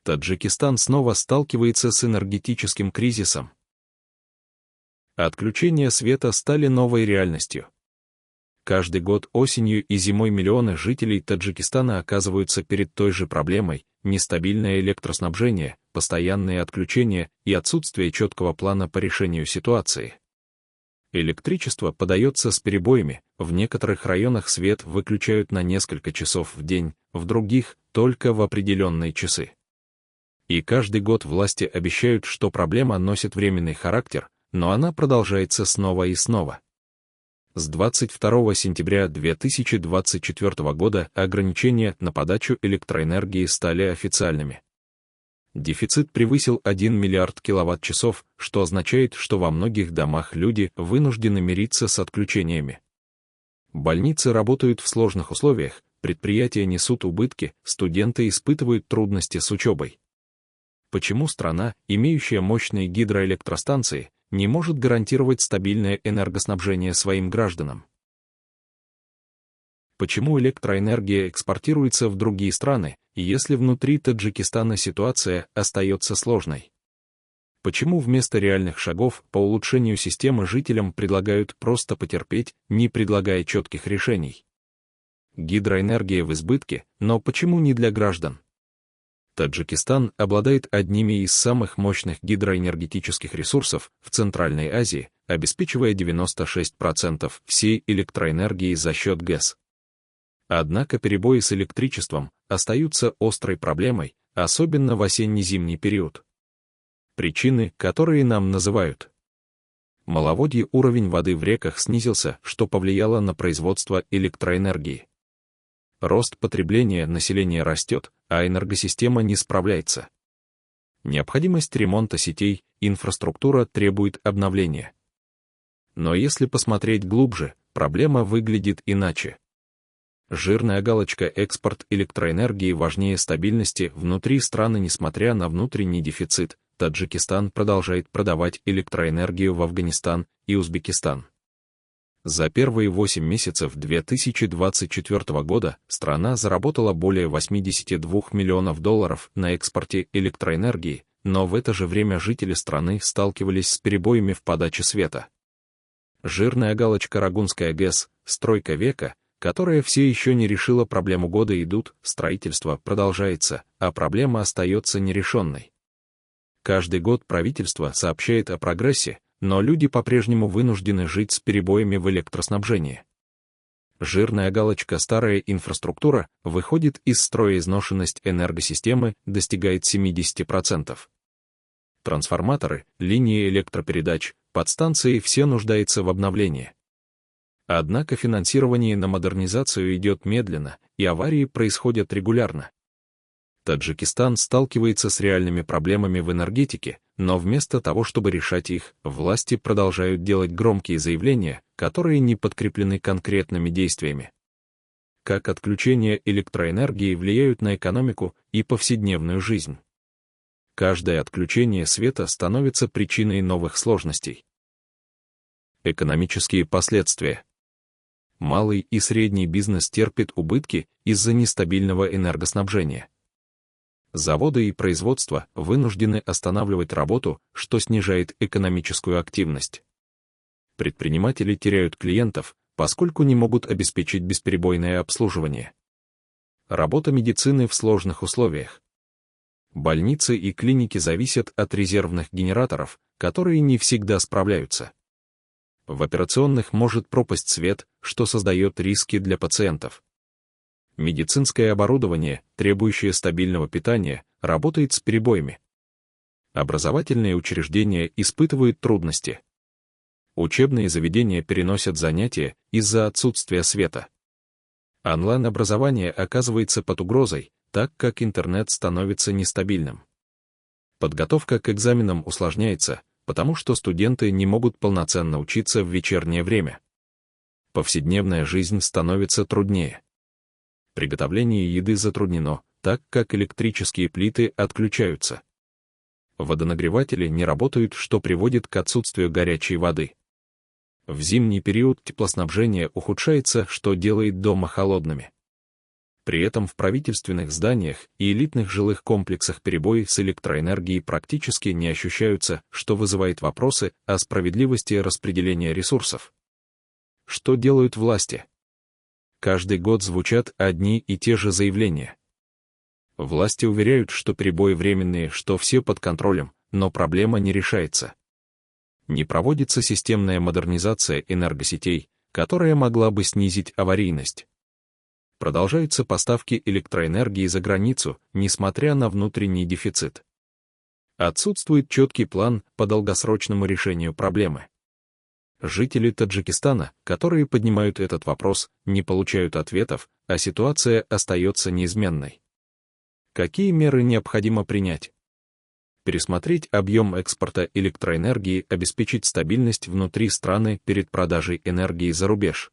Таджикистан снова сталкивается с энергетическим кризисом. Отключения света стали новой реальностью. Каждый год осенью и зимой миллионы жителей Таджикистана оказываются перед той же проблемой: нестабильное электроснабжение, постоянные отключения и отсутствие четкого плана по решению ситуации. Электричество подается с перебоями, в некоторых районах свет выключают на несколько часов в день, в других — только в определенные часы. И каждый год власти обещают, что проблема носит временный характер, но она продолжается снова и снова. С 22 сентября 2024 года ограничения на подачу электроэнергии стали официальными. Дефицит превысил 1 миллиард киловатт-часов, что означает, что во многих домах люди вынуждены мириться с отключениями. Больницы работают в сложных условиях, предприятия несут убытки, студенты испытывают трудности с учебой. Почему страна, имеющая мощные гидроэлектростанции, не может гарантировать стабильное энергоснабжение своим гражданам? Почему электроэнергия экспортируется в другие страны, если внутри Таджикистана ситуация остается сложной? Почему вместо реальных шагов по улучшению системы жителям предлагают просто потерпеть, не предлагая четких решений? Гидроэнергия в избытке, но почему не для граждан? Таджикистан обладает одними из самых мощных гидроэнергетических ресурсов в Центральной Азии, обеспечивая 96% всей электроэнергии за счет ГЭС. Однако перебои с электричеством остаются острой проблемой, особенно в осенне-зимний период. Причины, которые нам называют: маловодье, уровень воды в реках снизился, что повлияло на производство электроэнергии. Рост потребления населения растет, а энергосистема не справляется. Необходимость ремонта сетей, инфраструктура требует обновления. Но если посмотреть глубже, проблема выглядит иначе. Жирная галочка «Экспорт электроэнергии важнее стабильности» внутри страны. Несмотря на внутренний дефицит, Таджикистан продолжает продавать электроэнергию в Афганистан и Узбекистан. За первые 8 месяцев 2024 года страна заработала более $82 миллионов на экспорте электроэнергии, но в это же время жители страны сталкивались с перебоями в подаче света. Жирная галочка «Рагунская ГЭС», стройка века, которая все еще не решила проблему года. Идут, строительство продолжается, а проблема остается нерешенной. Каждый год правительство сообщает о прогрессе, но люди по-прежнему вынуждены жить с перебоями в электроснабжении. Жирная галочка «Старая инфраструктура» выходит из строя, изношенность энергосистемы достигает 70%. Трансформаторы, линии электропередач, подстанции — все нуждаются в обновлении. Однако финансирование на модернизацию идет медленно, и аварии происходят регулярно. Таджикистан сталкивается с реальными проблемами в энергетике, но вместо того, чтобы решать их, власти продолжают делать громкие заявления, которые не подкреплены конкретными действиями. Как отключения электроэнергии влияют на экономику и повседневную жизнь? Каждое отключение света становится причиной новых сложностей. Экономические последствия. Малый и средний бизнес терпит убытки из-за нестабильного энергоснабжения. Заводы и производства вынуждены останавливать работу, что снижает экономическую активность. Предприниматели теряют клиентов, поскольку не могут обеспечить бесперебойное обслуживание. Работа медицины в сложных условиях. Больницы и клиники зависят от резервных генераторов, которые не всегда справляются. В операционных может пропасть свет, что создает риски для пациентов. Медицинское оборудование, требующее стабильного питания, работает с перебоями. Образовательные учреждения испытывают трудности. Учебные заведения переносят занятия из-за отсутствия света. Онлайн-образование оказывается под угрозой, так как интернет становится нестабильным. Подготовка к экзаменам усложняется, потому что студенты не могут полноценно учиться в вечернее время. Повседневная жизнь становится труднее. Приготовление еды затруднено, так как электрические плиты отключаются. Водонагреватели не работают, что приводит к отсутствию горячей воды. В зимний период теплоснабжение ухудшается, что делает дома холодными. При этом в правительственных зданиях и элитных жилых комплексах перебои с электроэнергией практически не ощущаются, что вызывает вопросы о справедливости распределения ресурсов. Что делают власти? Каждый год звучат одни и те же заявления. Власти уверяют, что перебои временные, что все под контролем, но проблема не решается. Не проводится системная модернизация энергосетей, которая могла бы снизить аварийность. Продолжаются поставки электроэнергии за границу, несмотря на внутренний дефицит. Отсутствует четкий план по долгосрочному решению проблемы. Жители Таджикистана, которые поднимают этот вопрос, не получают ответов, а ситуация остается неизменной. Какие меры необходимо принять? Пересмотреть объем экспорта электроэнергии, обеспечить стабильность внутри страны перед продажей энергии за рубеж.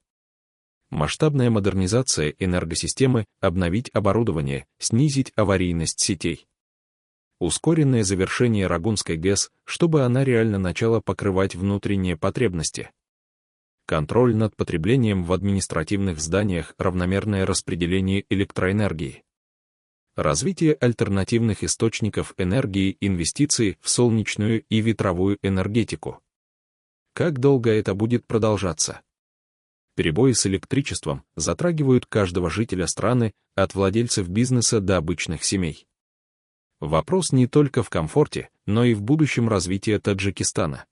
Масштабная модернизация энергосистемы, обновить оборудование, снизить аварийность сетей. Ускоренное завершение Рагунской ГЭС, чтобы она реально начала покрывать внутренние потребности. Контроль над потреблением в административных зданиях, равномерное распределение электроэнергии. Развитие альтернативных источников энергии, инвестиции в солнечную и ветровую энергетику. Как долго это будет продолжаться? Перебои с электричеством затрагивают каждого жителя страны, от владельцев бизнеса до обычных семей. Вопрос не только в комфорте, но и в будущем развитии Таджикистана.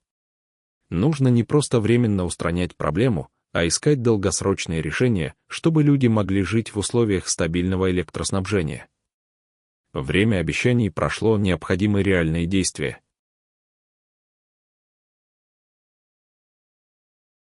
Нужно не просто временно устранять проблему, а искать долгосрочные решения, чтобы люди могли жить в условиях стабильного электроснабжения. Время обещаний прошло, необходимы реальные действия.